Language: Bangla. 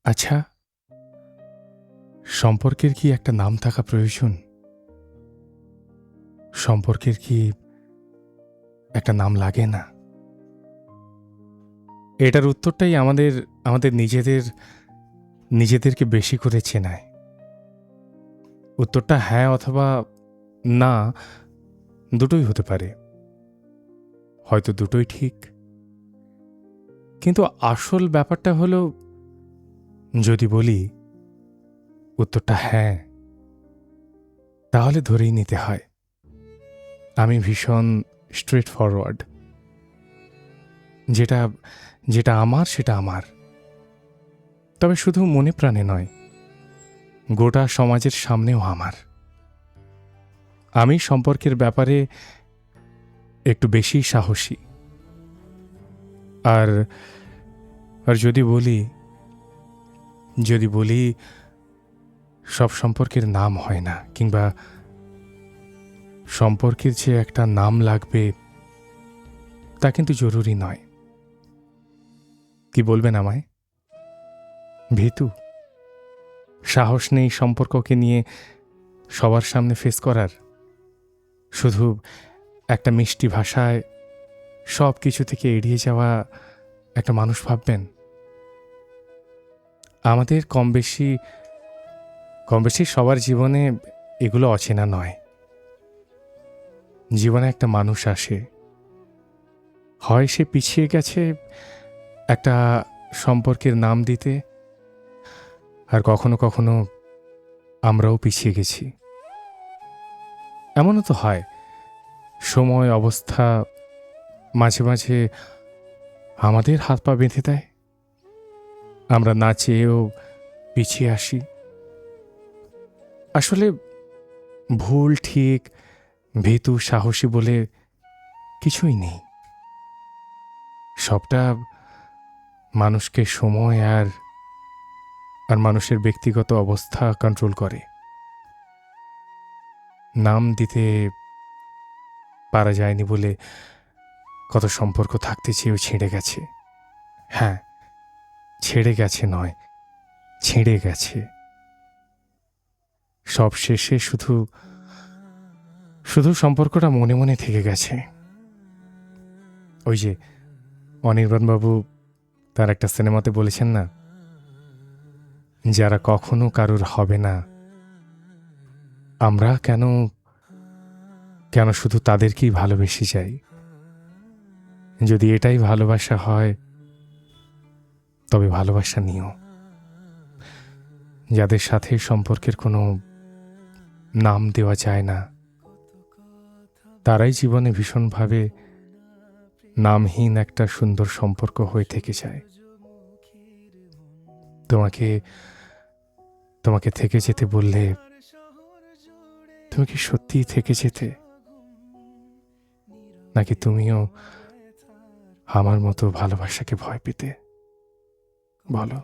আচ্ছা, সম্পর্কের কি একটা নাম থাকা প্রয়োজন? সম্পর্কের কি একটা নাম লাগে না? এটার উত্তরটাই আমাদের নিজেদেরকে বেশি করে চেনায়। উত্তরটা হ্যাঁ অথবা না, দুটোই হতে পারে। হয়তো দুটোই ঠিক। কিন্তু আসল ব্যাপারটা হলো, যদি বলি উত্তরটা হ্যাঁ, তাহলে ধরেই নিতে হয় আমি ভীষণ স্ট্রেট ফরওয়ার্ড। যেটা যেটা আমার সেটা আমার, তবে শুধু মনে প্রাণে নয়, গোটা সমাজের সামনেও আমার। আমি সম্পর্কের ব্যাপারে একটু বেশি সাহসী। আর আর যদি বলি সব সম্পর্কের নাম হয় না, কিংবা সম্পর্কের যে একটা নাম লাগবে তা কিন্তু জরুরি নয়। কি বলবেন আমায়? ভীতু? সাহস নেই সম্পর্ককে নিয়ে সবার সামনে ফেস করার? শুধু একটা মিষ্টি ভাষায় সব কিছু থেকে এড়িয়ে যাওয়া একটা মানুষ ভাববেন? আমাদের কম বেশি সবার জীবনে এগুলো অচেনা নয়। জীবনে একটা মানুষ আসে, হয় সে পিছিয়ে গেছে একটা সম্পর্কের নাম দিতে, আর কখনো কখনো আমরাও পিছিয়ে গেছি। এমনও তো হয়, সময় অবস্থা মাঝে মাঝে আমাদের হাত পা বেঁধে দেয়, আমরা না চেয়েও পিছিয়ে আসি। আসলে ভুল ঠিক, ভীতু সাহসী বলে কিছুই নেই। সবটা মানুষকে সময় আর আর মানুষের ব্যক্তিগত অবস্থা কন্ট্রোল করে। নাম দিতে পারা যায়নি বলে কত সম্পর্ক থাকতে চেয়েও ছিঁড়ে গেছে। হ্যাঁ, ছেড়ে গেছে নয়, ছিঁড়ে গেছে। সব শেষে শুধু শুধু সম্পর্কটা মনে মনে থেকে গেছে। ওই যে অনির্বাণবাবু তার একটা সিনেমাতে বলেছেন না, যারা কখনো কারুর হবে না, আমরা কেন কেন শুধু তাদেরকেই ভালোবেসে যাই? যদি এটাই ভালোবাসা হয়, তবে ভালোবাসা নিও। যাদের সাথে সম্পর্কের কোনো নাম দেওয়া যায় না, তারাই জীবনে ভীষণভাবে নামহীন একটা সুন্দর সম্পর্ক হয়ে থেকে যায়। তোমাকে তোমাকে থেকে যেতে বললে তুমি কি সত্যিই থেকে যেতে, নাকি তুমিও আমার মতো ভালোবাসাকে ভয় পেতে? বলো।